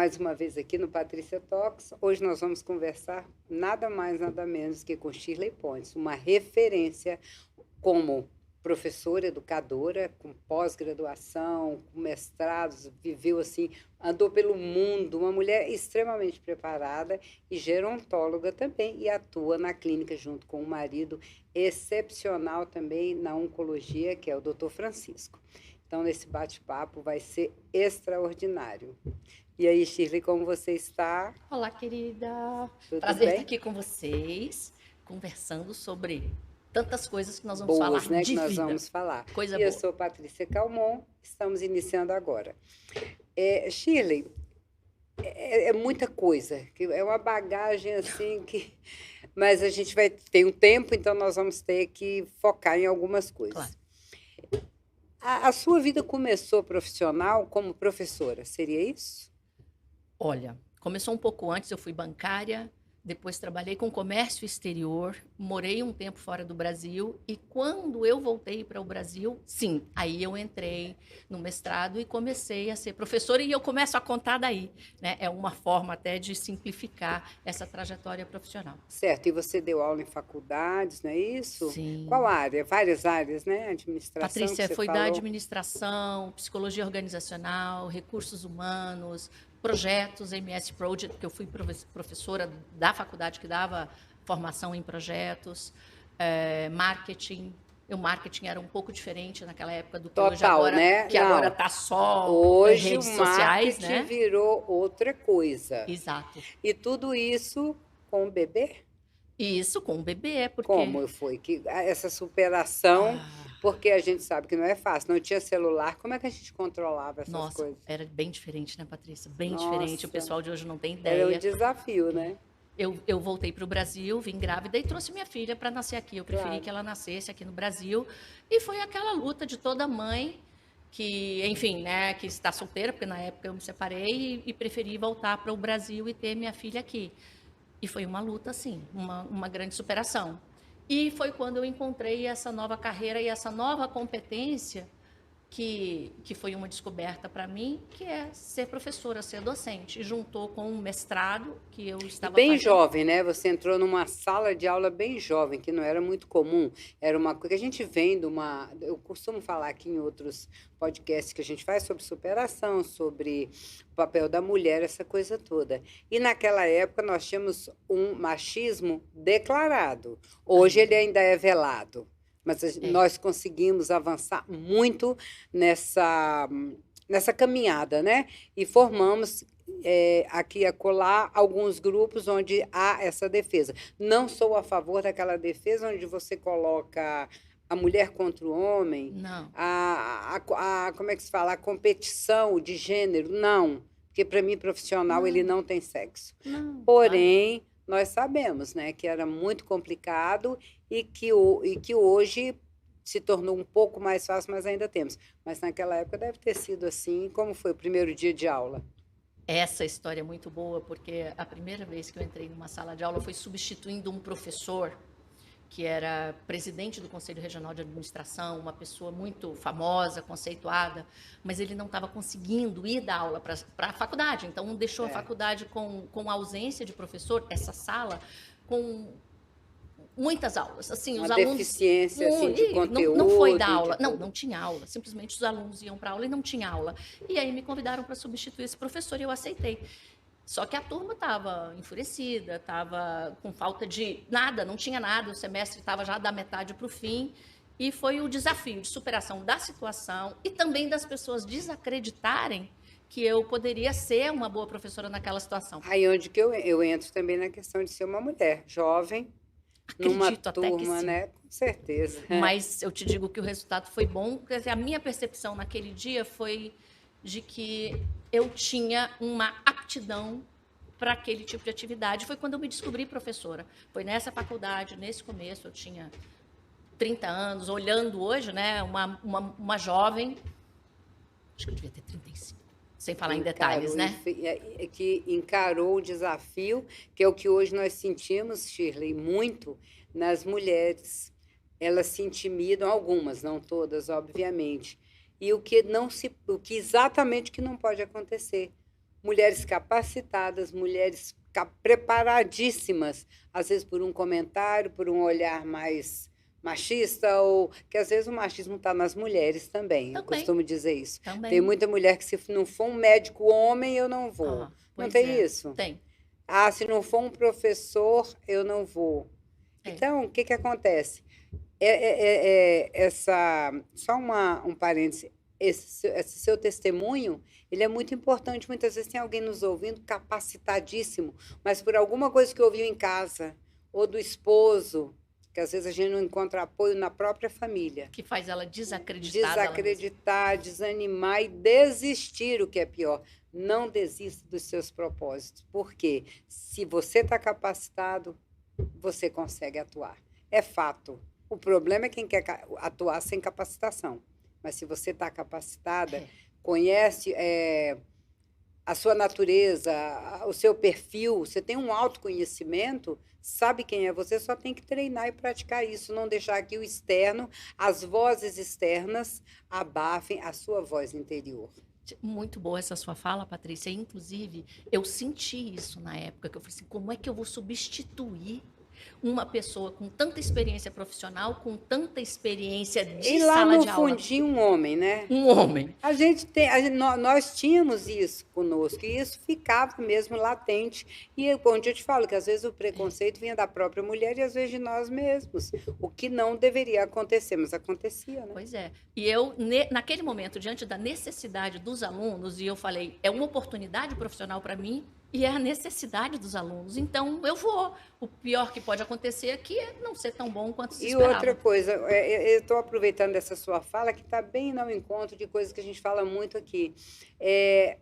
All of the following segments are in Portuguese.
mais uma vez aqui no Patrícia Talks. Hoje nós vamos conversar nada mais, nada menos que com Shirley Pontes, uma referência como professora, educadora, com pós-graduação, com mestrados, viveu assim, andou pelo mundo, uma mulher extremamente preparada e gerontóloga também, e atua na clínica junto com um marido excepcional também na oncologia, que é o Dr. Francisco. Então, nesse bate-papo vai ser extraordinário. E aí, Shirley, como você está? Olá, querida. Tudo Prazer estar bem? aqui com vocês, conversando sobre tantas coisas que nós vamos Boas, falar né, que de nós vida. vamos falar. Coisa E eu boa. sou Patrícia Calmon, estamos iniciando agora. Shirley, é muita coisa, que é uma bagagem assim que... Mas a gente vai ter um tempo, então nós vamos ter que focar em algumas Claro. coisas. A sua vida começou profissional como professora, seria isso? Olha, começou um pouco antes, eu fui bancária, depois trabalhei com comércio exterior, morei um tempo fora do Brasil e quando eu voltei para o Brasil, sim, aí eu entrei no mestrado e comecei a ser professora e eu começo a contar daí, né? É uma forma até de simplificar essa trajetória profissional. Certo, e você deu aula em faculdades, não é isso? Qual Sim. área? Várias áreas, né? Administração, que Patrícia, você foi da falou. administração, psicologia organizacional, recursos humanos, projetos, MS Project, porque eu fui professora da faculdade que dava formação em projetos, marketing. O marketing era um pouco diferente naquela época do que hoje Total, agora, né? que agora Não, está só hoje o redes sociais, marketing né? virou outra coisa. Exato. E tudo isso com o bebê? E isso com o bebê, porque Como foi que essa superação, ah, porque a gente sabe que não é fácil, não tinha celular, como é que a gente controlava essas nossa, coisas? era bem diferente, né, Patrícia? Bem diferente. O Nossa, pessoal de hoje não tem era um ideia. desafio, né? Eu voltei para o Brasil, vim grávida e trouxe minha filha para nascer aqui. Eu preferi Claro. que ela nascesse aqui no Brasil. E foi aquela luta de toda mãe que, enfim, né, que está solteira, porque na época eu me separei e preferi voltar para o Brasil e ter minha filha aqui. E foi uma luta, sim, uma grande superação. E foi quando eu encontrei essa nova carreira e essa nova competência que foi uma descoberta para mim, que é ser professora, ser docente. E juntou com um mestrado que eu E estava bem fazendo. jovem, né? Você entrou numa sala de aula bem jovem, que não era muito comum. Era uma coisa que a gente vem de uma. Eu costumo falar aqui em outros podcasts que a gente faz sobre superação, sobre o papel da mulher, essa coisa toda. E naquela época nós tínhamos um machismo declarado. Hoje Ainda ele ainda é velado, mas é. nós conseguimos avançar muito nessa, nessa caminhada, né? E formamos aqui e acolá alguns grupos onde há essa defesa. Não sou a favor daquela defesa onde você coloca a mulher contra o homem, Não, como é que se fala? A competição de gênero. Não, porque para mim, profissional, ele não, não tem sexo. não, claro. Porém, nós sabemos, né, que era muito complicado e que hoje se tornou um pouco mais fácil, mas ainda temos. Mas naquela época deve ter sido assim. Como foi o primeiro dia de aula? Essa história é muito boa, porque a primeira vez que eu entrei numa sala de aula foi substituindo um professor que era presidente do Conselho Regional de Administração, uma pessoa muito famosa, conceituada, mas ele não estava conseguindo ir dar aula para a faculdade, então deixou a É, faculdade com ausência de professor, essa sala, com muitas aulas. Assim, uma os alunos. deficiência assim de Não foi dar conteúdo, de aula, tudo. não tinha aula. Simplesmente os alunos iam para aula e não tinha aula. E aí me convidaram para substituir esse professor e eu aceitei. Só que a turma estava enfurecida, estava com falta de nada, não tinha nada, o semestre estava já da metade para o fim. E foi o desafio de superação da situação e também das pessoas desacreditarem que eu poderia ser uma boa professora naquela situação. Aí onde que eu entro também na questão de ser uma mulher jovem, numa Acredito até que turma, sim. né? Com certeza. Mas eu te digo que o resultado foi bom. Quer dizer, a minha percepção naquele dia foi de que eu tinha uma aptidão para aquele tipo de atividade. Foi quando eu me descobri professora. Foi nessa faculdade, nesse começo, eu tinha 30 anos, olhando hoje, né, uma jovem, acho que eu devia ter 35, sem falar em detalhes, Encarou, né? que encarou o desafio, que é o que hoje nós sentimos, Shirley, muito nas mulheres. Elas se intimidam, algumas, não todas, obviamente. E o que não se, o que exatamente que não pode acontecer. mulheres capacitadas, mulheres preparadíssimas, às vezes por um comentário, por um olhar mais machista, ou que às vezes o machismo está nas mulheres também. Eu costumo dizer isso. Também. Tem muita mulher que, se não for um médico homem, eu não vou. Não tem isso? Tem. Ah, se não for um professor, eu não vou. Então, o que acontece? Só um parêntese, esse seu testemunho, ele é muito importante. Muitas vezes tem alguém nos ouvindo capacitadíssimo, mas por alguma coisa que ouviu em casa, ou do esposo, que às vezes a gente não encontra apoio na própria família. Que faz ela desacreditar, desanimar e desistir, o que é pior. Não desista dos seus propósitos, porque se você está capacitado, você consegue atuar. É fato. O problema é quem quer atuar sem capacitação. Mas se você está capacitada, conhece a sua natureza, o seu perfil, você tem um autoconhecimento, sabe quem é você, só tem que treinar e praticar isso, não deixar que o externo, as vozes externas, abafem a sua voz interior. Muito boa essa sua fala, Patrícia. Inclusive, eu senti isso na época, que eu falei assim, como é que eu vou substituir uma pessoa com tanta experiência profissional, com tanta experiência de sala de aula? E lá no fundinho um homem, né? Um homem. Nós tínhamos isso conosco, e isso ficava mesmo latente. E onde eu te falo que às vezes o preconceito vinha da própria mulher e às vezes de nós mesmos, o que não deveria acontecer, mas acontecia, né? Pois é. E eu, naquele momento, diante da necessidade dos alunos, e eu falei, é uma oportunidade profissional para mim, e é a necessidade dos alunos. Então, eu vou. O pior que pode acontecer aqui é não ser tão bom quanto se esperava. E outra coisa, eu estou aproveitando dessa sua fala, que está bem no encontro de coisas que a gente fala muito aqui.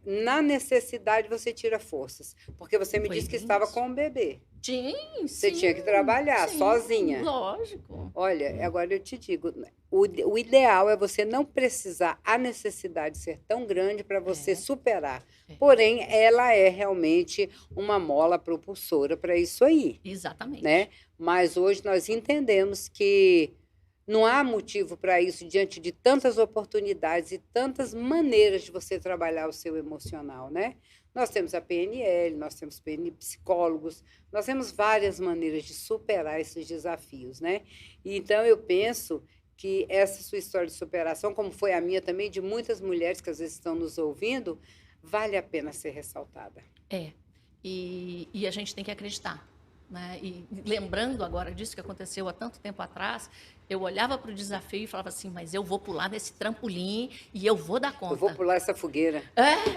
Na necessidade, você tira forças. Porque você me disse que estava com um bebê. Sim, Você tinha que trabalhar sozinha. Lógico. Olha, agora eu te digo, o ideal é você não precisar a necessidade ser tão grande para você superar. Porém, ela é realmente uma mola propulsora para isso aí. Exatamente. Né? Mas hoje nós entendemos que não há motivo para isso diante de tantas oportunidades e tantas maneiras de você trabalhar o seu emocional, né? Nós temos a PNL, nós temos psicólogos, nós temos várias maneiras de superar esses desafios, né? E então, eu penso que essa sua história de superação, como foi a minha também, de muitas mulheres que às vezes estão nos ouvindo, vale a pena ser ressaltada. E a gente tem que acreditar. Né? E lembrando agora disso que aconteceu há tanto tempo atrás, eu olhava para o desafio e falava assim, mas eu vou pular nesse trampolim e eu vou dar conta. Eu vou pular essa fogueira.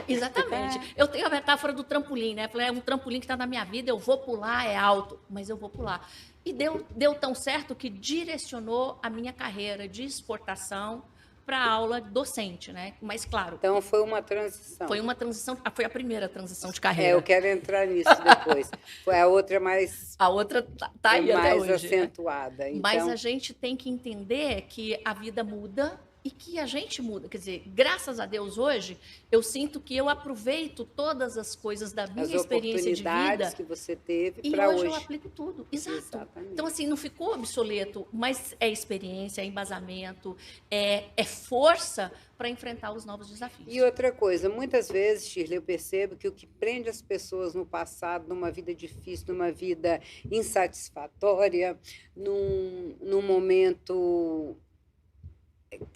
Exatamente. Eu tenho a metáfora do trampolim, né? Falei, é um trampolim que está na minha vida, eu vou pular, é alto, mas eu vou pular. E deu tão certo que direcionou a minha carreira de exportação para a aula docente, né? Mas, claro... Então, foi uma transição. Foi uma transição, foi a primeira transição de carreira. Eu quero entrar nisso depois. Foi a outra mais... A outra tá aí até mais hoje, acentuada. Né? Então... Mas a gente tem que entender que a vida muda e que a gente muda. Quer dizer, graças a Deus, hoje, eu sinto que eu aproveito todas as coisas da minha experiência de vida. Que você teve para hoje. E hoje eu aplico tudo. Exatamente. Então, assim, não ficou obsoleto, mas é experiência, é embasamento, é força para enfrentar os novos desafios. E outra coisa, muitas vezes, Shirley, eu percebo que o que prende as pessoas no passado, numa vida difícil, numa vida insatisfatória, num momento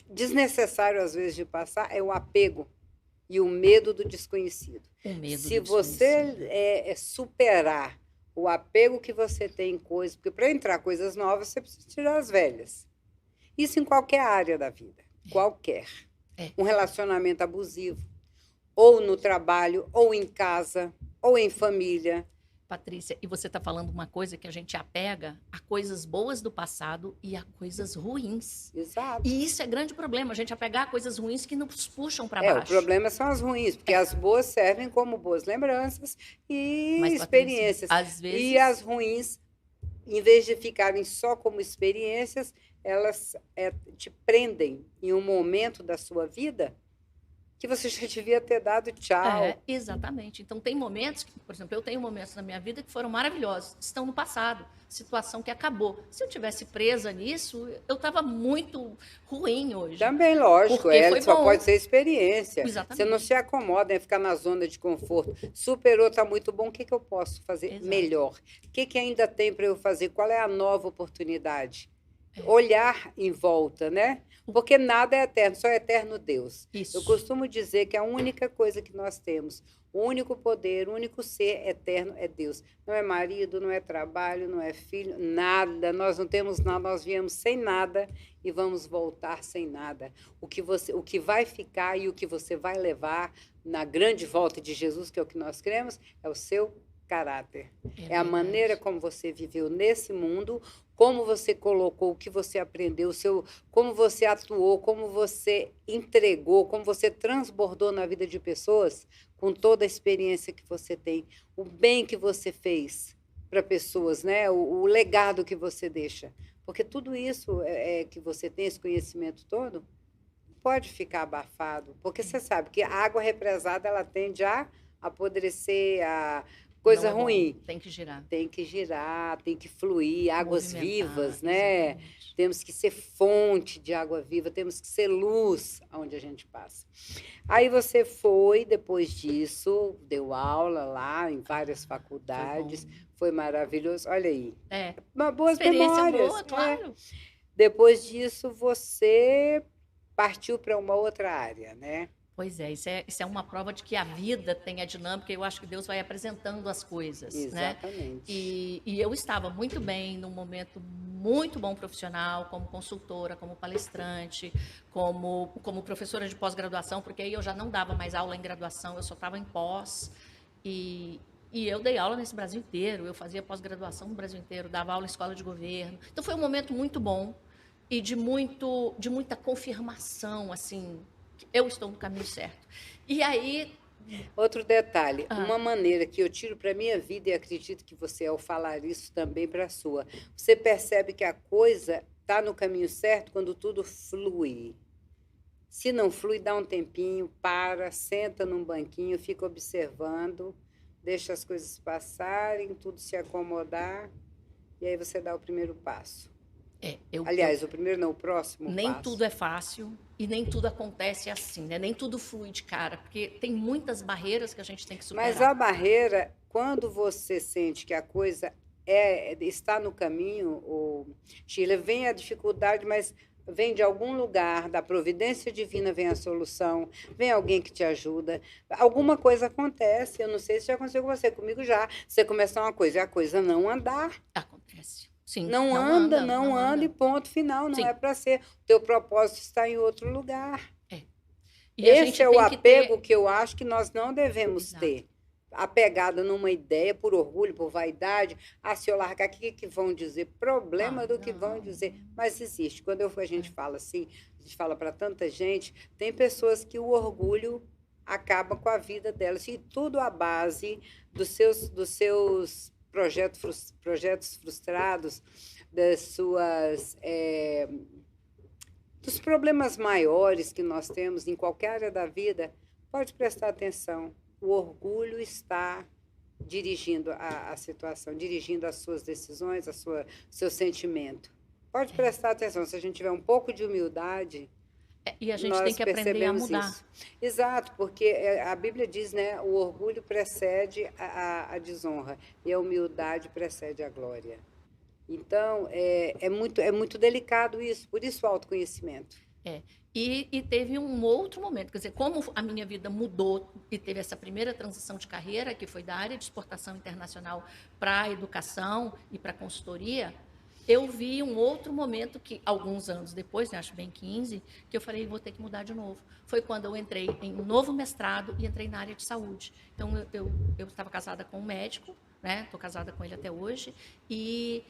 desnecessário, às vezes, de passar, é o apego e o medo do desconhecido. Se você superar o apego que você tem em coisas, porque para entrar coisas novas, você precisa tirar as velhas. Isso em qualquer área da vida, qualquer. Um relacionamento abusivo, ou no trabalho, ou em casa, ou em família. Patrícia, e você está falando uma coisa que a gente apega a coisas boas do passado e a coisas ruins. Exato. E isso é grande problema, a gente apegar a coisas ruins que nos puxam para baixo. O problema são as ruins, porque as boas servem como boas lembranças e experiências. Patrícia, às vezes... E as ruins, em vez de ficarem só como experiências, elas te prendem em um momento da sua vida que você já devia ter dado tchau. Exatamente. Então, tem momentos, por exemplo, eu tenho momentos na minha vida que foram maravilhosos, estão no passado, situação que acabou. Se eu tivesse presa nisso, eu estava muito ruim hoje. Também, lógico, foi só bom. pode ser experiência. Exatamente. Você não se acomoda em ficar na zona de conforto. Superou, está muito bom, o que eu posso fazer melhor? O que ainda tem para eu fazer? Qual é a nova oportunidade? Olhar em volta, né? Porque nada é eterno, só é eterno Deus. Isso. Eu costumo dizer que a única coisa que nós temos, o único poder, o único ser eterno é Deus. Não é marido, não é trabalho, não é filho, nada. Nós não temos nada, nós viemos sem nada e vamos voltar sem nada. O que vai ficar e o que você vai levar na grande volta de Jesus, que é o que nós cremos, é o seu caráter. É a maneira como você viveu nesse mundo, como você colocou, o que você aprendeu, como você atuou, como você entregou, como você transbordou na vida de pessoas com toda a experiência que você tem, o bem que você fez para pessoas, né? O legado que você deixa. Porque tudo isso que você tem, esse conhecimento todo, pode ficar abafado. Porque você sabe que a água represada ela tende a apodrecer, a coisa ruim. Tem que girar. Tem que girar, tem que fluir, águas vivas, né? Exatamente. Temos que ser fonte de água viva, temos que ser luz onde a gente passa. Aí você foi, depois disso, deu aula lá em várias faculdades, foi maravilhoso. Olha aí. Uma boas memórias. Boa, claro. Depois disso, você partiu para uma outra área, né? Pois é, isso é uma prova de que a vida tem a dinâmica, e eu acho que Deus vai apresentando as coisas. Exatamente. Né? E eu estava muito bem, num momento muito bom profissional, como consultora, como palestrante, como professora de pós-graduação, porque aí eu já não dava mais aula em graduação, eu só estava em pós. E eu dei aula nesse Brasil inteiro, eu fazia pós-graduação no Brasil inteiro, dava aula em escola de governo. Então foi um momento muito bom e de muita confirmação, assim, eu estou no caminho certo. E aí... Outro detalhe, uma maneira que eu tiro para a minha vida, e acredito que você, ao falar isso, também para a sua, você percebe que a coisa está no caminho certo quando tudo flui. Se não flui, dá um tempinho, para, senta num banquinho, fica observando, deixa as coisas passarem, tudo se acomodar, e aí você dá o primeiro passo. Aliás, o primeiro não, o próximo nem passo. Tudo é fácil e nem tudo acontece assim, né? Nem tudo flui de cara, porque tem muitas barreiras que a gente tem que superar. Mas a barreira, quando você sente que a coisa está no caminho, Sheila, vem a dificuldade, mas vem de algum lugar, da providência divina vem a solução, vem alguém que te ajuda, alguma coisa acontece, eu não sei se já aconteceu com você, comigo já, você começar uma coisa e a coisa não andar. Acontece. Sim, não anda e ponto final, não é para ser. O teu propósito está em outro lugar. E esse é o apego que eu acho que nós não devemos ter. Apegado numa ideia, por orgulho, por vaidade. Se eu largar aqui, o que vão dizer? Problema do que vão dizer. Mas existe. Quando a gente fala assim, a gente fala para tanta gente, tem pessoas que o orgulho acaba com a vida delas. E tudo à base dos seus projetos frustrados, dos problemas maiores que nós temos em qualquer área da vida, pode prestar atenção. O orgulho está dirigindo a situação, dirigindo as suas decisões, seu sentimento. Pode prestar atenção, se a gente tiver um pouco de humildade... E a gente tem que aprender a mudar. Isso. Exato, porque a Bíblia diz, né, o orgulho precede a desonra e a humildade precede a glória. Então, é muito delicado isso, por isso o autoconhecimento. E teve um outro momento, quer dizer, como a minha vida mudou e teve essa primeira transição de carreira, que foi da área de exportação internacional para a educação e para a consultoria, eu vi um outro momento que, alguns anos depois, né, acho bem 15, que eu falei, vou ter que mudar de novo. Foi quando eu entrei em um novo mestrado e entrei na área de saúde. Então, eu estava casada com um médico, né? Estou casada com ele até hoje, e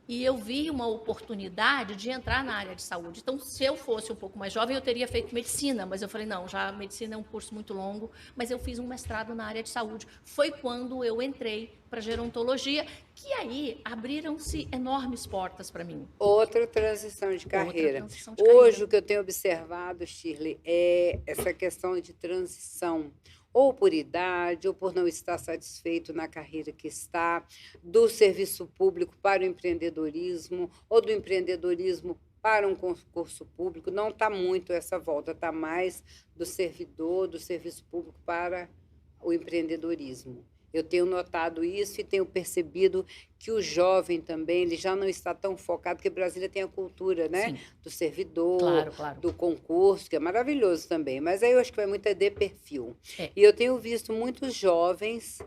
e eu vi uma oportunidade de entrar na área de saúde. Então, se eu fosse um pouco mais jovem, eu teria feito medicina, mas eu falei, não, já a medicina é um curso muito longo, mas eu fiz um mestrado na área de saúde. Foi quando eu entrei para gerontologia, que aí abriram-se enormes portas para mim. Outra transição de carreira. Outra transição de Hoje, carreira. o que eu tenho observado, Shirley, é essa questão de transição, ou por idade, ou por não estar satisfeito na carreira que está, do serviço público para o empreendedorismo, ou do empreendedorismo para um concurso público. Não está muito essa volta, está mais do servidor, do serviço público para o empreendedorismo. Eu tenho notado isso e tenho percebido que o jovem também ele já não está tão focado, porque Brasília tem a cultura, né? Sim. Do servidor, Claro, claro. do concurso, que é maravilhoso também. Mas aí eu acho que vai muito de perfil. É. E eu tenho visto muitos jovens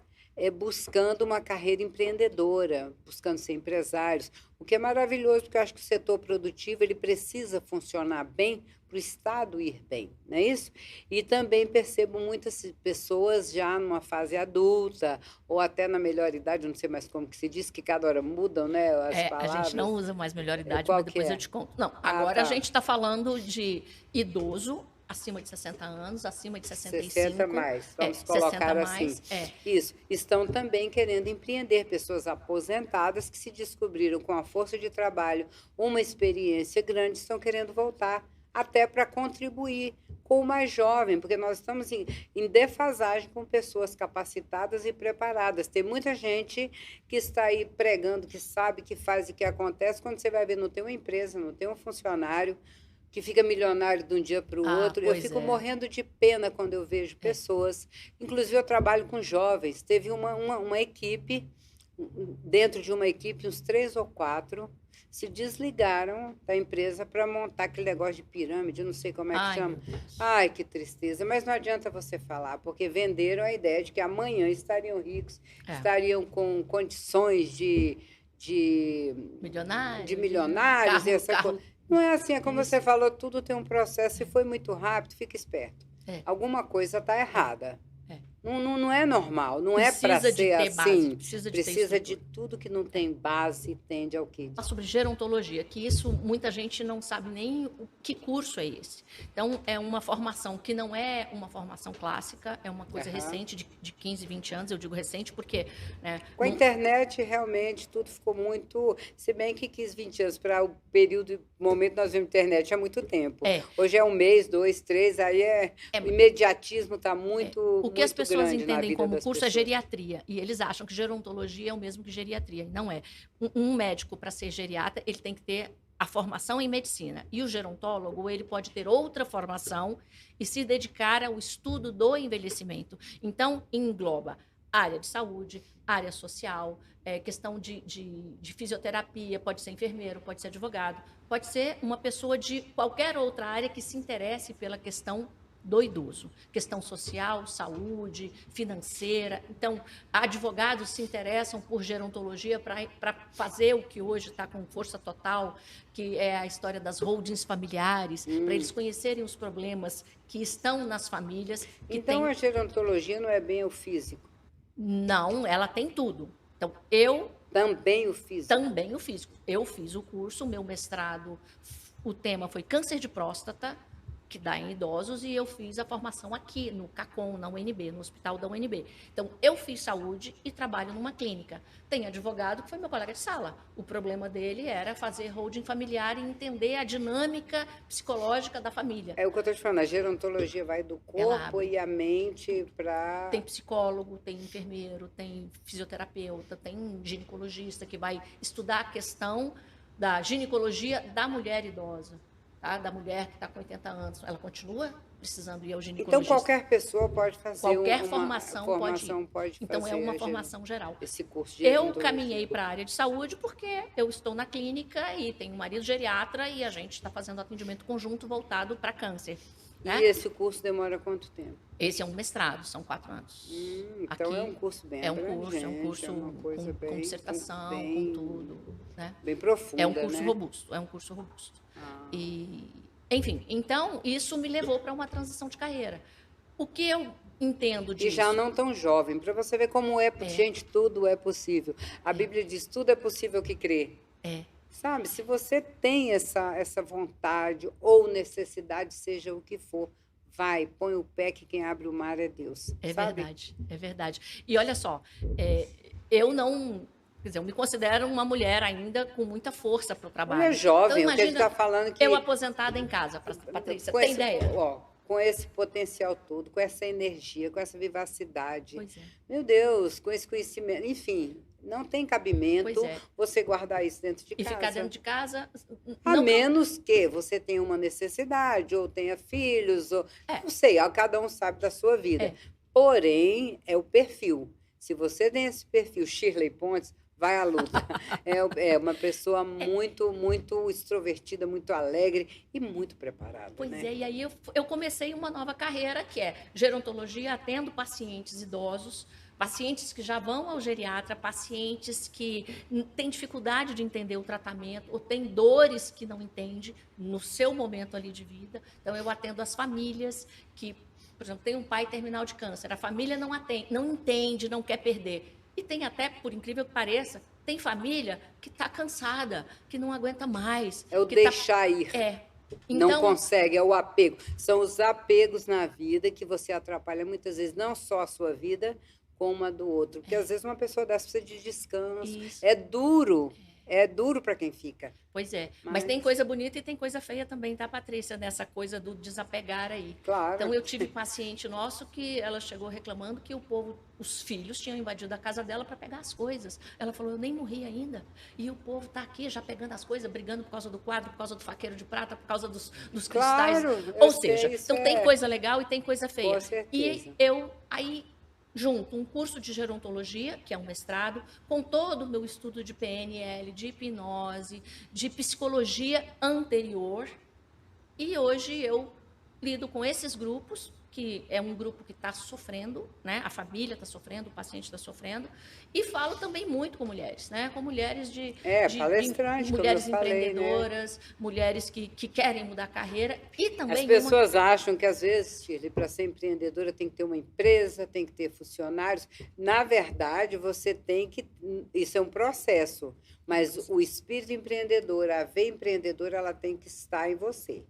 buscando uma carreira empreendedora, buscando ser empresários, o que é maravilhoso, porque eu acho que o setor produtivo ele precisa funcionar bem para o Estado ir bem, não é isso? E também percebo muitas pessoas já numa fase adulta, ou até na melhor idade, não sei mais como que se diz, que cada hora mudam, né, as A palavras. gente não usa mais melhor idade, Qual mas depois que é? eu te conto. Não, Ah, agora tá. a gente está falando de idoso, acima de 60 anos, acima de 65. 60 mais, vamos 60 colocar mais, assim. Isso. Estão também querendo empreender, pessoas aposentadas que se descobriram com a força de trabalho uma experiência grande, estão querendo voltar, até para contribuir com o mais jovem, porque nós estamos em defasagem com pessoas capacitadas e preparadas. Tem muita gente que está aí pregando, que sabe, que faz e que acontece, quando você vai ver, não tem uma empresa, não tem um funcionário, que fica milionário de um dia para o outro. Eu pois fico é. morrendo de pena quando eu vejo pessoas. Inclusive, eu trabalho com jovens. Teve uma equipe, dentro de uma equipe, uns 3 ou 4 se desligaram da empresa para montar aquele negócio de pirâmide, eu não sei como é que Ai, chama. meu Deus. Ai, que tristeza. Mas não adianta você falar, porque venderam a ideia de que amanhã estariam ricos, estariam com condições de Milionário, milionários e essa coisa. Não é assim, é como Isso. você falou, tudo tem um processo e foi muito rápido, fica esperto. Alguma coisa está errada. Não é normal, não é para Precisa de ser ter base, assim. precisa de ter Precisa de estrutura. tudo que não tem base, tende ao quê? Sobre gerontologia, que isso muita gente não sabe nem que curso é esse. Então, é uma formação que não é uma formação clássica, é uma coisa recente, de 15, 20 anos, eu digo recente porque... Né, com a internet, realmente, tudo ficou muito... Se bem que 15, 20 anos, para o período, momento nós vemos internet há muito tempo. Hoje é 1 mês, 2, 3, aí o imediatismo está muito O que as pessoas entendem como curso é geriatria, e eles acham que gerontologia é o mesmo que geriatria, e não é. Um médico, para ser geriatra, ele tem que ter a formação em medicina, e o gerontólogo, ele pode ter outra formação e se dedicar ao estudo do envelhecimento. Então, engloba área de saúde, área social, questão de fisioterapia, pode ser enfermeiro, pode ser advogado, pode ser uma pessoa de qualquer outra área que se interesse pela questão do idoso, questão social, saúde, financeira. Então, advogados se interessam por gerontologia para fazer o que hoje está com força total, que é a história das holdings familiares, para eles conhecerem os problemas que estão nas famílias. Então, a gerontologia não é bem o físico? Não, ela tem tudo. Então, Também o físico? Também o físico. Eu fiz o curso, meu mestrado, o tema foi câncer de próstata, que dá em idosos, e eu fiz a formação aqui no CACOM, na UNB, no hospital da UNB. Então, eu fiz saúde e trabalho numa clínica. Tem advogado que foi meu colega de sala. O problema dele era fazer holding familiar e entender a dinâmica psicológica da família. É o que eu estou te falando, a gerontologia vai do corpo e a mente para... Tem psicólogo, tem enfermeiro, tem fisioterapeuta, tem ginecologista que vai estudar a questão da ginecologia da mulher idosa. Tá? Da mulher que está com 80 anos, ela continua precisando ir ao ginecologista. Então, qualquer pessoa pode fazer qualquer formação pode ir. Então, é uma formação geral. Esse curso de eu caminhei para a área de saúde porque eu estou na clínica e tenho um marido geriatra e a gente está fazendo atendimento conjunto voltado para câncer. Né? E esse curso demora quanto tempo? Esse é um mestrado, são 4 anos. Então, aqui, é um curso bem abrangente. É um curso com dissertação, com tudo. Né? Bem profundo, é um curso né? robusto, é um curso robusto. E, enfim, então, isso me levou para uma transição de carreira. O que eu entendo disso? E já não tão jovem, para você ver como gente, tudo é possível. A Bíblia diz, tudo é possível que crê. É, Sabe? Se você tem essa vontade ou necessidade, seja o que for, vai, põe o pé que quem abre o mar é Deus, é sabe? verdade, é verdade. E olha só, é, eu não, quer dizer, eu me considero uma mulher ainda com muita força para o Ele é trabalho. Então, jovem, o que ele imagina está falando eu que aposentada em casa, Patrícia, com tem esse, ideia? ó, com esse potencial todo, com essa energia, com essa vivacidade, Pois é, meu Deus, com esse conhecimento, enfim, não tem pois cabimento é. você guardar isso dentro de E ficar dentro casa. de casa, A não que eu. menos que você tenha uma necessidade, ou tenha filhos, ou É, não sei, cada um sabe da sua vida. é. Porém, é o perfil. Se você tem esse perfil, Shirley Pontes, vai à luta. É uma pessoa muito, muito extrovertida, muito alegre e muito preparada, Pois né? é, e aí eu comecei uma nova carreira, que é gerontologia, atendo pacientes idosos, pacientes que já vão ao geriatra, pacientes que têm dificuldade de entender o tratamento, ou têm dores que não entende no seu momento ali de vida. Então, eu atendo as famílias que, por exemplo, tem um pai terminal de câncer, a família não atende, não entende, não quer perder. E tem até, por incrível que pareça, tem família que está cansada, que não aguenta mais, É o que está. deixar ir. É. Não Então, consegue, é o apego. São os apegos na vida que você atrapalha muitas vezes, não só a sua vida, como a do outro. Porque às vezes uma pessoa dessa precisa de descanso. isso. É duro para quem fica. Pois é. Mas tem Mas, coisa bonita e tem coisa feia também, tá, Patrícia? Nessa coisa do desapegar aí. Então, claro, eu tive paciente nosso que ela chegou reclamando que o povo, os filhos, tinham invadido a casa dela para pegar as coisas. Ela falou: eu nem morri ainda. E o povo tá aqui já pegando as coisas, brigando por causa do quadro, por causa do faqueiro de prata, por causa dos cristais. claro, Ou eu seja, sei, isso então tem é coisa legal e tem coisa feia. com E certeza. eu aí junto um curso de gerontologia, que é um mestrado, com todo o meu estudo de PNL, de hipnose, de psicologia anterior, e hoje eu lido com esses grupos, que é um grupo que está sofrendo, né? A família está sofrendo, o paciente está sofrendo, e falo também muito com mulheres, né? Com mulheres Palestrante, como eu mulheres falei, né? empreendedoras, mulheres que querem mudar a carreira, e As também uma. pessoas acham que, às vezes, Shirley, para ser empreendedora tem que ter uma empresa, tem que ter funcionários. Na verdade, você tem que. Isso é um processo, mas o espírito empreendedor, a veia empreendedora, ela tem que estar em você.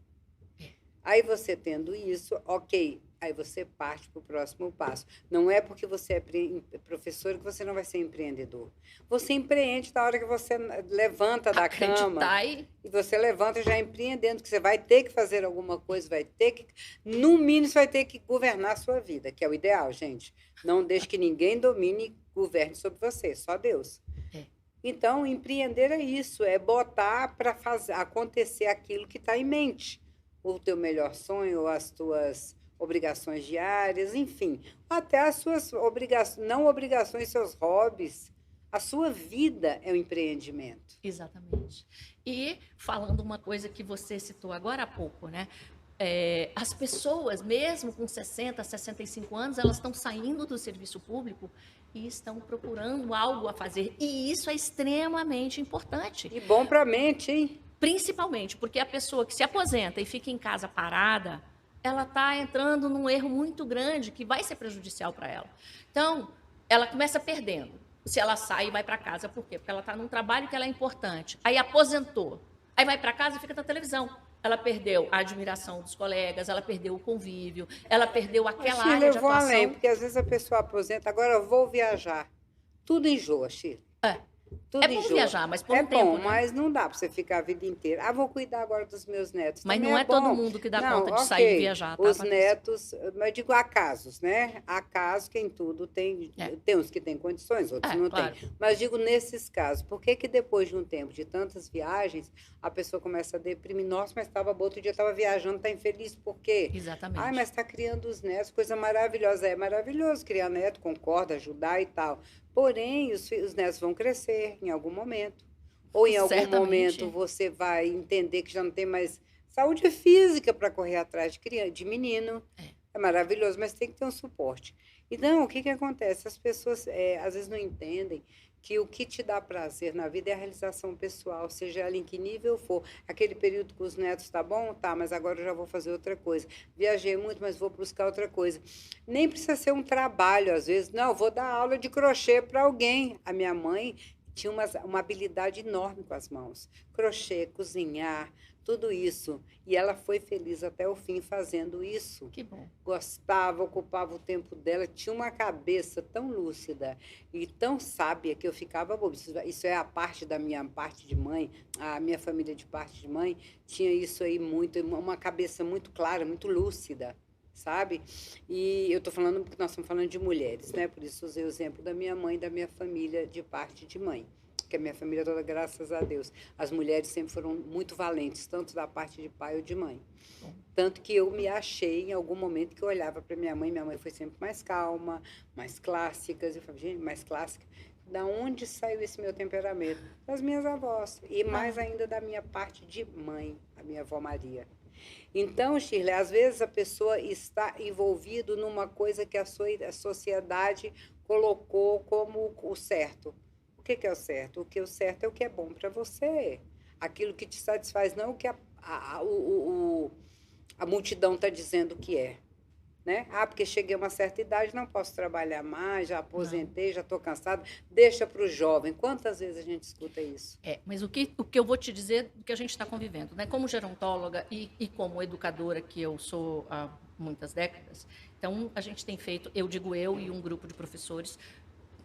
Aí você tendo isso, ok, aí você parte para o próximo passo. Não é porque você é professor que você não vai ser empreendedor. Você empreende na hora que você levanta da cama. Acreditar e E você levanta já empreendendo, que você vai ter que fazer alguma coisa, vai ter que, no mínimo, você vai ter que governar a sua vida, que é o ideal, gente. Não deixe que ninguém domine e governe sobre você, só Deus. é, Então, empreender é isso, é botar para fazer acontecer aquilo que está em mente. O teu melhor sonho, as tuas obrigações diárias, enfim, até as suas obrigações, não obrigações, seus hobbies. A sua vida é um empreendimento. exatamente. E falando uma coisa que você citou agora há pouco, né? As pessoas, mesmo com 60, 65 anos, elas estão saindo do serviço público e estão procurando algo a fazer. E isso é extremamente importante. E bom para a mente, hein? Principalmente porque a pessoa que se aposenta e fica em casa parada, ela está entrando num erro muito grande que vai ser prejudicial para ela. Então, ela começa perdendo. Se ela sai e vai para casa, por quê? Porque ela está num trabalho que ela é importante. Aí aposentou. Aí vai para casa e fica na televisão. Ela perdeu a admiração dos colegas, ela perdeu o convívio, ela perdeu Mas, aquela Shirley, área eu de vou além, atuação. porque às vezes a pessoa aposenta, agora eu vou viajar. Tudo enjoa, Shirley. É, é Tudo bom enjoa. viajar, mas por É um tempo, bom, né? mas não dá para você ficar a vida inteira. Ah, vou cuidar agora dos meus netos. Mas Também não é é todo bom. mundo que dá Não, conta de sair e ok. viajar, tá, Os Patrícia? netos, mas digo há casos, né? Há casos que em tudo tem, É, tem uns que têm condições, outros não têm. claro. Mas digo nesses casos, por que que depois de um tempo de tantas viagens, a pessoa começa a deprimir? Nossa, mas estava outro dia estava viajando, está infeliz, por quê? Ai, Exatamente. mas está criando os netos, coisa maravilhosa. É maravilhoso criar neto, concordo, ajudar e tal. Porém, os netos vão crescer em algum momento. Ou em algum momento Certamente. você vai entender que já não tem mais saúde física para correr atrás de criança, de menino. É maravilhoso, mas tem que ter um suporte. Então, o que que acontece? As pessoas às vezes não entendem que o que te dá prazer na vida é a realização pessoal, seja ela em que nível for. Aquele período com os netos tá bom? Tá, mas agora eu já vou fazer outra coisa. Viajei muito, mas vou buscar outra coisa. Nem precisa ser um trabalho, às vezes. Não, eu vou dar aula de crochê para alguém. A minha mãe tinha uma habilidade enorme com as mãos. Crochê, cozinhar, tudo isso. E ela foi feliz até o fim fazendo isso. Que bom. Gostava, ocupava o tempo dela, tinha uma cabeça tão lúcida e tão sábia que eu ficava boba. Isso é a parte da minha parte de mãe, a minha família de parte de mãe tinha isso aí muito, uma cabeça muito clara, muito lúcida, sabe? E eu estou falando porque nós estamos falando de mulheres, né? Por isso usei o exemplo da minha mãe, da minha família de parte de mãe. Que a minha família toda, graças a Deus. As mulheres sempre foram muito valentes, tanto da parte de pai ou de mãe. Tanto que eu me achei em algum momento que eu olhava para minha mãe foi sempre mais calma, mais clássica. Eu falei, gente, mais clássica. Da onde saiu esse meu temperamento? Das minhas avós. E mais ainda da minha parte de mãe, a minha avó Maria. Então, Shirley, às vezes a pessoa está envolvida numa coisa que a sociedade colocou como o certo. O que é o certo? O que é o certo é o que é bom para você. Aquilo que te satisfaz, não o que a multidão está dizendo que é. Né? Ah, porque cheguei a uma certa idade, não posso trabalhar mais, já aposentei, já estou cansada, deixa para o jovem. Quantas vezes a gente escuta isso? Mas o que eu vou te dizer do que a gente está convivendo, né? Como gerontóloga e como educadora, que eu sou há muitas décadas, então a gente tem feito, eu e um grupo de professores,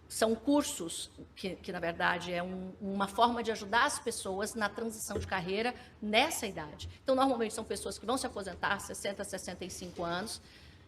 são cursos que na verdade, é uma forma de ajudar as pessoas na transição de carreira nessa idade. Então, normalmente, são pessoas que vão se aposentar a 60, 65 anos,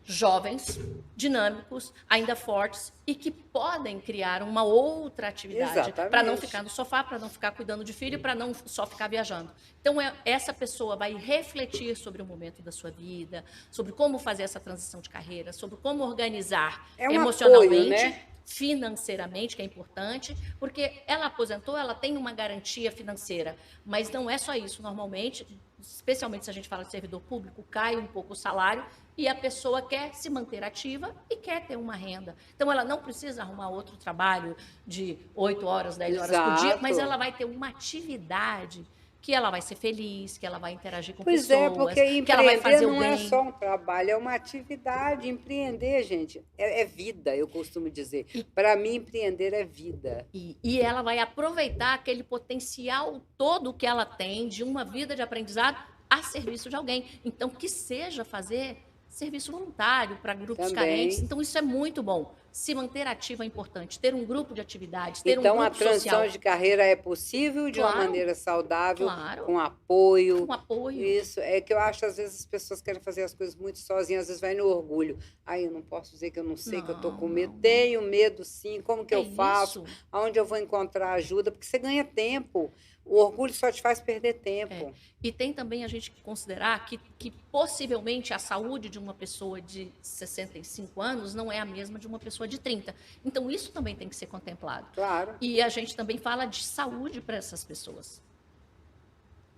jovens, dinâmicos, ainda fortes e que podem criar uma outra atividade para não ficar no sofá, para não ficar cuidando de filho, para não só ficar viajando. Então, essa pessoa vai refletir sobre o momento da sua vida, sobre como fazer essa transição de carreira, sobre como organizar emocionalmente, apoio, né? Financeiramente, que é importante, porque ela aposentou, ela tem uma garantia financeira, mas não é só isso. Normalmente, especialmente se a gente fala de servidor público, cai um pouco o salário e a pessoa quer se manter ativa e quer ter uma renda. Então, ela não precisa arrumar outro trabalho de 8 horas, 10 horas por dia, mas ela vai ter uma atividade que ela vai ser feliz, que ela vai interagir com pessoas, porque que ela vai fazer o bem. Não é só um trabalho, é uma atividade. Empreender, gente, é vida, eu costumo dizer. Para mim, empreender é vida. E ela vai aproveitar aquele potencial todo que ela tem de uma vida de aprendizado a serviço de alguém. Então, que seja fazer serviço voluntário para grupos carentes. Então, isso é muito bom. Se manter ativa é importante. Ter um grupo de atividades, ter um grupo social. Então, a transição de carreira é possível de uma maneira saudável, com apoio. Com apoio. Isso. É que eu acho, às vezes, as pessoas querem fazer as coisas muito sozinhas, às vezes vai no orgulho. Aí eu não posso dizer que eu não sei, que eu estou com medo. Tenho medo, sim. Como que eu faço? Aonde eu vou encontrar ajuda? Porque você ganha tempo. O orgulho só te faz perder tempo. E tem também a gente que considerar que possivelmente a saúde de uma pessoa de 65 anos não é a mesma de uma pessoa de 30. Então, isso também tem que ser contemplado. Claro. E a gente também fala de saúde para essas pessoas.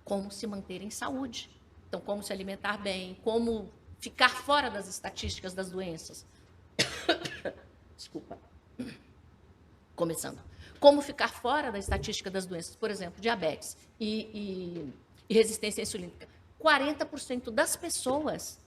Como se manter em saúde. Então, como se alimentar bem, como ficar fora das estatísticas das doenças. Desculpa. Começando. Como ficar fora da estatística das doenças, por exemplo, diabetes e resistência insulínica. 40% das pessoas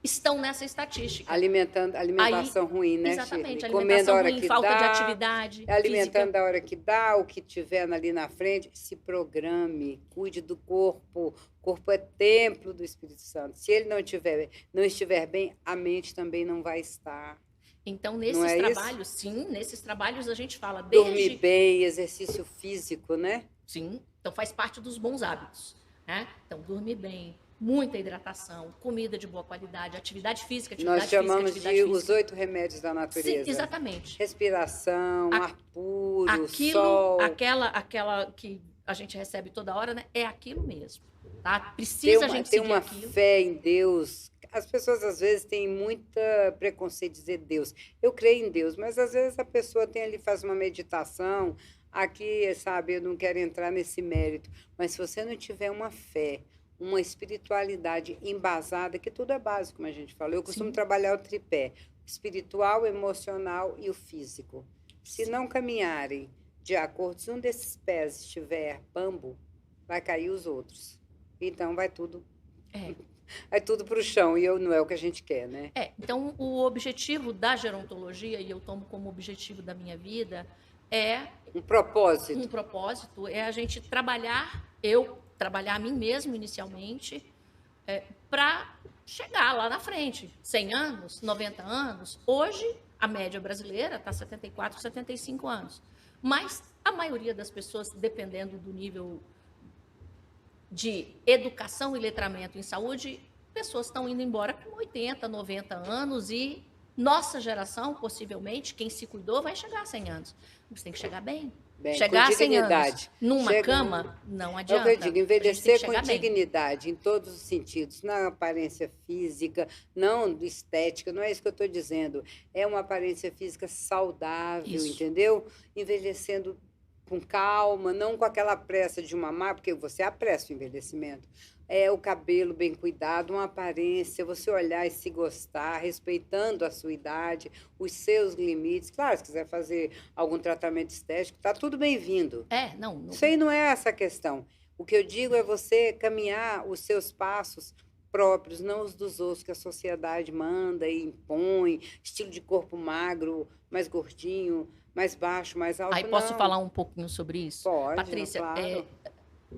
estão nessa estatística. Alimentação ruim, né, exatamente, Shirley? Alimentação ruim, falta de atividade alimentando da hora que dá, o que tiver ali na frente, se programe, cuide do corpo. O corpo é templo do Espírito Santo. Se ele não estiver bem, a mente também não vai estar. Então, nesses trabalhos a gente fala desde... Dormir bem, exercício físico, né? Sim, então faz parte dos bons hábitos, né? Então, dormir bem, muita hidratação, comida de boa qualidade, atividade física, Nós chamamos de os 8 remédios da natureza. Sim, exatamente. Respiração, ar puro, sol. Aquela que a gente recebe toda hora, né? É aquilo mesmo, tá? Precisa a gente seguir aquilo. Ter uma fé em Deus. As pessoas, às vezes, têm muita preconceito de dizer Deus. Eu creio em Deus, mas, às vezes, a pessoa faz uma meditação. Aqui, sabe, eu não quero entrar nesse mérito. Mas, se você não tiver uma fé, uma espiritualidade embasada, que tudo é básico, como a gente falou. Eu costumo trabalhar o tripé. O espiritual, o emocional e o físico. Se não caminharem de acordo, se um desses pés estiver bambo, vai cair os outros. Então, vai tudo... É tudo para o chão, e não é o que a gente quer, né? Então, o objetivo da gerontologia, e eu tomo como objetivo da minha vida, é um propósito. Um propósito é a gente trabalhar, eu trabalhar a mim mesmo inicialmente, para chegar lá na frente. 100 anos, 90 anos. Hoje, a média brasileira está 74, 75 anos. Mas a maioria das pessoas, dependendo do nível de educação e letramento em saúde, pessoas estão indo embora com 80, 90 anos e nossa geração, possivelmente, quem se cuidou, vai chegar a 100 anos. Você tem que chegar bem. Chegar Com a 100 anos dignidade. numa cama, não adianta. É o que eu digo, envelhecer com bem. dignidade, em todos os sentidos, na aparência física, não estética, não é isso que eu estou dizendo. É uma aparência física saudável, Isso. entendeu? Envelhecendo com calma, não com aquela pressa de uma má, porque você apressa o envelhecimento. É o cabelo bem cuidado, uma aparência, você olhar e se gostar, respeitando a sua idade, os seus limites. Claro, se quiser fazer algum tratamento estético, está tudo bem-vindo. Não. Isso aí não é essa a questão. O que eu digo é você caminhar os seus passos próprios, não os dos outros que a sociedade manda e impõe, estilo de corpo magro, mais gordinho, mais baixo, mais alto. Aí posso falar um pouquinho sobre isso? Pode, Patrícia, claro.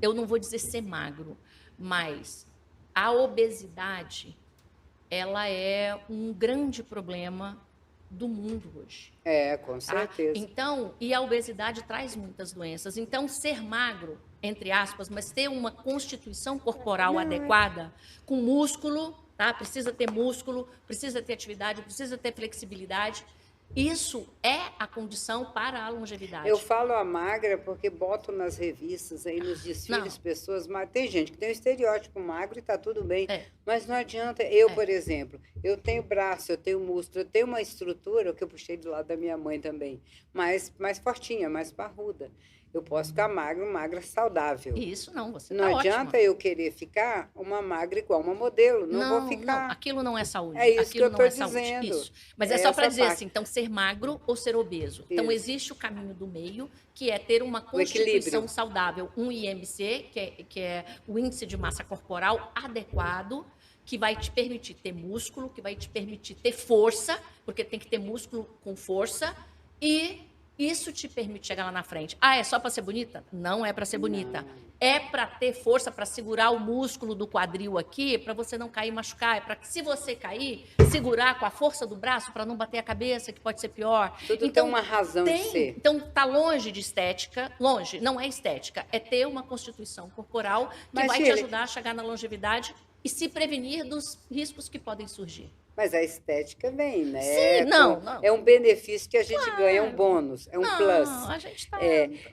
Eu não vou dizer ser magro, mas a obesidade, ela é um grande problema do mundo hoje. Com certeza. Então, e a obesidade traz muitas doenças. Então, ser magro, entre aspas, mas ter uma constituição corporal adequada, com músculo, tá? Precisa ter músculo, precisa ter atividade, precisa ter flexibilidade. Isso é a condição para a longevidade. Eu falo a magra porque boto nas revistas, aí nos desfiles, pessoas magras. Tem gente que tem um estereótipo magro e está tudo bem. Mas não adianta. Eu, por exemplo, eu tenho braço, eu tenho músculo, eu tenho uma estrutura, que eu puxei do lado da minha mãe também, mais fortinha, mais parruda. Eu posso ficar magra saudável. Isso não, você não tá adianta ótima. Eu querer ficar uma magra igual uma modelo. Não vou ficar. Não, aquilo não é saúde. É isso aquilo que eu estou dizendo. Saúde. Isso. Mas é só para dizer assim, então ser magro ou ser obeso. Isso. Então existe o caminho do meio, que é ter uma constituição saudável, um IMC, que é o índice de massa corporal adequado, que vai te permitir ter músculo, que vai te permitir ter força, porque tem que ter músculo com força, e isso te permite chegar lá na frente. É só para ser bonita? Não é para ser bonita. Não. É para ter força, para segurar o músculo do quadril aqui, para você não cair e machucar. É para que, se você cair, segurar com a força do braço para não bater a cabeça, que pode ser pior. Tudo então, tem uma razão de ser. Então, está longe de estética. Longe, não é estética. É ter uma constituição corporal que vai te ajudar a chegar na longevidade e se prevenir dos riscos que podem surgir. Mas a estética vem, né? Sim, não. É um benefício que a gente ganha, é um bônus, é um plus. A gente está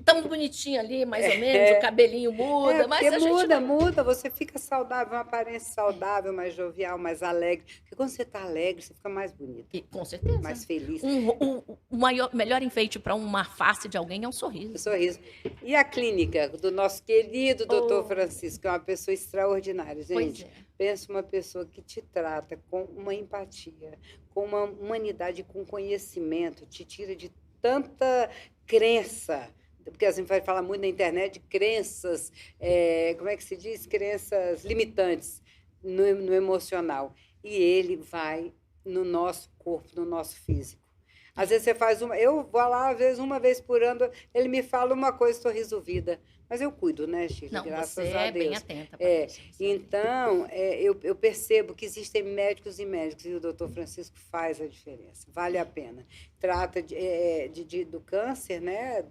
tão bonitinho ali, mais ou menos, o cabelinho muda, mas a gente muda, você fica saudável, uma aparência saudável, mais jovial, mais alegre. Porque quando você está alegre, você fica mais bonita. Com certeza. Mais feliz. O melhor enfeite para uma face de alguém é um sorriso. Um sorriso. E a clínica do nosso querido doutor Francisco, que é uma pessoa extraordinária, gente. Pensa uma pessoa que te trata com uma empatia, com uma humanidade, com conhecimento, te tira de tanta crença, porque a gente vai falar muito na internet de crenças, como é que se diz? Crenças limitantes no emocional. E ele vai no nosso corpo, no nosso físico. Às vezes você faz eu vou lá, às vezes, uma vez por ano, ele me fala uma coisa, estou resolvida. Mas eu cuido, né, Shirley? Graças a Deus. Bem atenta. Então, eu percebo que existem médicos e médicos, e o doutor Francisco faz a diferença. Vale a pena. Trata do câncer, né?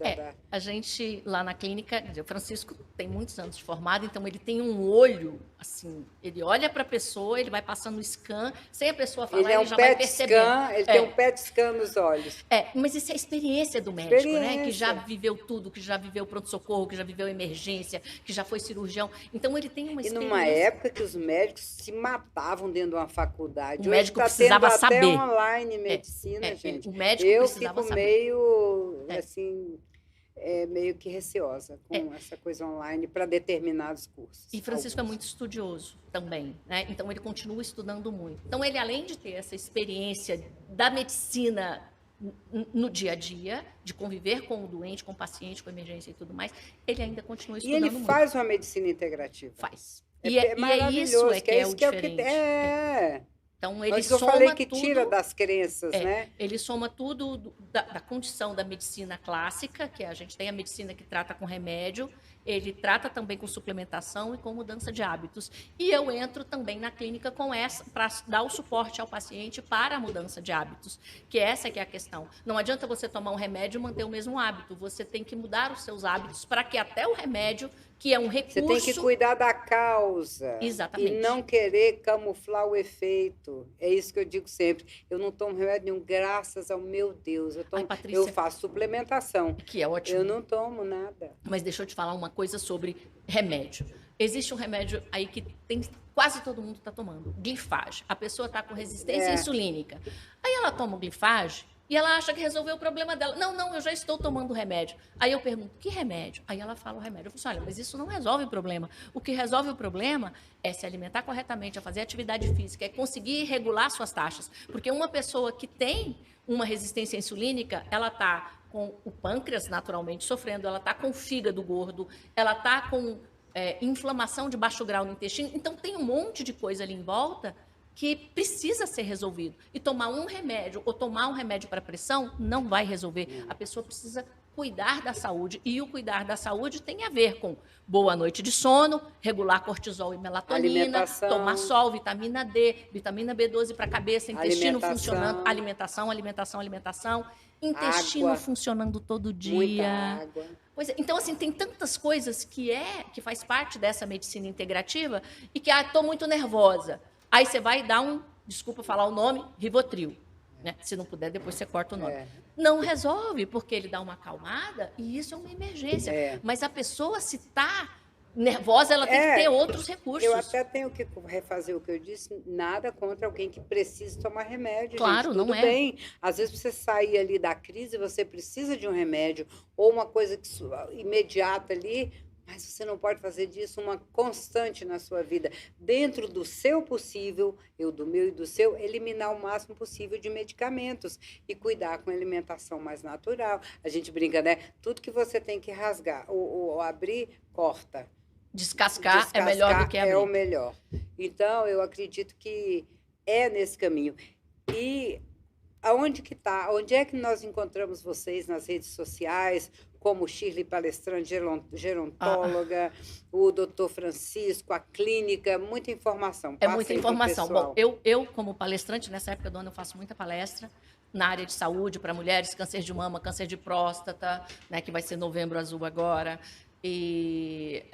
A gente, lá na clínica, o Francisco tem muitos anos de formado, então ele tem um olho, assim, ele olha para a pessoa, ele vai passando o scan, sem a pessoa falar, ele já vai percebendo. Ele tem um PET scan nos olhos. Mas isso é a experiência do médico, né? Que já viveu tudo, que já viveu pronto-socorro, que já viveu emergência, que já foi cirurgião. Então, ele tem uma experiência. E numa época que os médicos se matavam dentro de uma faculdade. O médico precisava saber. Até online medicina, gente. O médico precisava saber. Meio, assim, meio que receosa com essa coisa online para determinados cursos. E Francisco é muito estudioso também, né? Então, ele continua estudando muito. Então, ele, além de ter essa experiência da medicina no dia a dia, de conviver com o doente, com o paciente, com a emergência e tudo mais, ele ainda continua estudando muito. E ele faz uma medicina integrativa. Faz. É isso que é o diferente. Então, ele Mas eu soma falei que tudo, tira das crenças, né? ele soma tudo da condição da medicina clássica, que a gente tem a medicina que trata com remédio, ele trata também com suplementação e com mudança de hábitos. E eu entro também na clínica com essa, para dar o suporte ao paciente para a mudança de hábitos, que essa que é a questão. Não adianta você tomar um remédio e manter o mesmo hábito, você tem que mudar os seus hábitos para que até o remédio, que é um recurso... Você tem que cuidar da causa. Exatamente. E não querer camuflar o efeito. É isso que eu digo sempre. Eu não tomo remédio nenhum, graças ao meu Deus. Eu faço suplementação. Que é ótimo. Eu não tomo nada. Mas deixa eu te falar uma coisa sobre remédio. Existe um remédio aí que quase todo mundo está tomando, Glifage. A pessoa está com resistência insulínica. Aí ela toma o Glifage e ela acha que resolveu o problema dela. Não, eu já estou tomando o remédio. Aí eu pergunto, que remédio? Aí ela fala o remédio. Eu falo assim, olha, mas isso não resolve o problema. O que resolve o problema é se alimentar corretamente, é fazer atividade física, é conseguir regular suas taxas. Porque uma pessoa que tem uma resistência insulínica, ela está com o pâncreas naturalmente sofrendo, ela está com o fígado gordo, ela está com inflamação de baixo grau no intestino. Então, tem um monte de coisa ali em volta que precisa ser resolvido. E tomar um remédio ou tomar um remédio para pressão não vai resolver. A pessoa precisa cuidar da saúde. E o cuidar da saúde tem a ver com boa noite de sono, regular cortisol e melatonina, tomar sol, vitamina D, vitamina B12 para a cabeça, intestino funcionando, alimentação, intestino funcionando todo dia. Muita água. Pois é, então, assim, tem tantas coisas que faz parte dessa medicina integrativa e que, estou muito nervosa. Aí você vai dar desculpa falar o nome, Rivotril. Né? Se não puder, depois você corta o nome. Não resolve, porque ele dá uma acalmada e isso é uma emergência. Mas a pessoa, se está nervosa, ela tem que ter outros recursos. Eu até tenho que refazer o que eu disse, nada contra alguém que precisa tomar remédio. Claro, gente, não tudo bem. Às vezes você sair ali da crise, você precisa de um remédio ou uma coisa imediata ali, mas você não pode fazer disso uma constante na sua vida. Dentro do seu possível, eu do meu e do seu, eliminar o máximo possível de medicamentos e cuidar com alimentação mais natural. A gente brinca, né? Tudo que você tem que rasgar ou abrir, corta. Descascar é melhor do que abrir. É o melhor. Então, eu acredito que é nesse caminho. E aonde que está? Onde é que nós encontramos vocês nas redes sociais, como Shirley Palestrante, gerontóloga, o doutor Francisco, a clínica, muita informação. É muita informação. Bom, eu, como palestrante, nessa época do ano, eu faço muita palestra na área de saúde para mulheres, câncer de mama, câncer de próstata, né, que vai ser Novembro Azul agora, e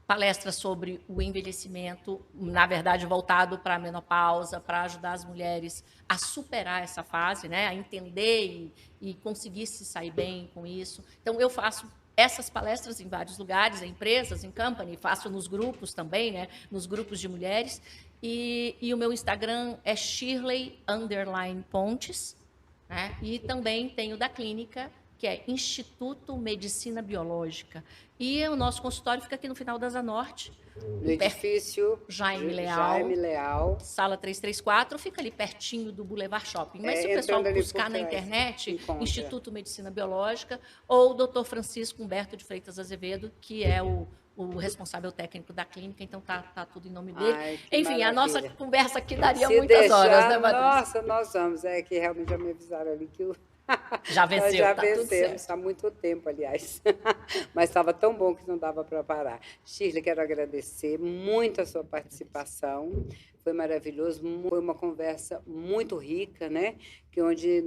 palestra sobre o envelhecimento, na verdade, voltado para a menopausa, para ajudar as mulheres a superar essa fase, né, a entender e conseguir se sair bem com isso. Então, eu faço essas palestras em vários lugares, em empresas, em company, faço nos grupos também, né, nos grupos de mulheres, e o meu Instagram é Shirley_Pontes, né, e também tenho da clínica, que é Instituto Medicina Biológica. E o nosso consultório fica aqui no final da Asa Norte. No edifício Jaime Leal, sala 334, fica ali pertinho do Boulevard Shopping. Mas se o pessoal buscar na internet, Instituto Medicina Biológica, ou o doutor Francisco Humberto de Freitas Azevedo, que é o responsável técnico da clínica, então tá tudo em nome dele. Enfim, maravilha. A nossa conversa aqui daria muitas horas, né, Patrícia? Nossa, nós vamos. É que realmente já me avisaram ali que já venceu, já vencemos, há muito tempo, aliás. Mas estava tão bom que não dava para parar. Shirley, quero agradecer muito a sua participação. Foi maravilhoso, foi uma conversa muito rica, né? Onde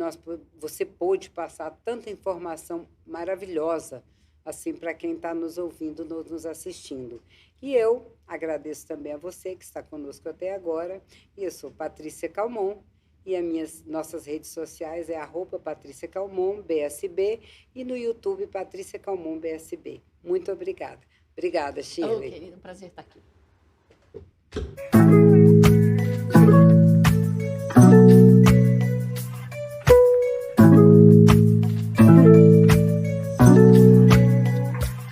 você pôde passar tanta informação maravilhosa assim, para quem está nos ouvindo, nos assistindo. E eu agradeço também a você que está conosco até agora. E eu sou Patrícia Calmon. E as nossas redes sociais é @PatríciaCalmon_BSB e no YouTube Patrícia Calmon BSB. Muito obrigada. Obrigada, Shirley. Querida, um prazer estar aqui.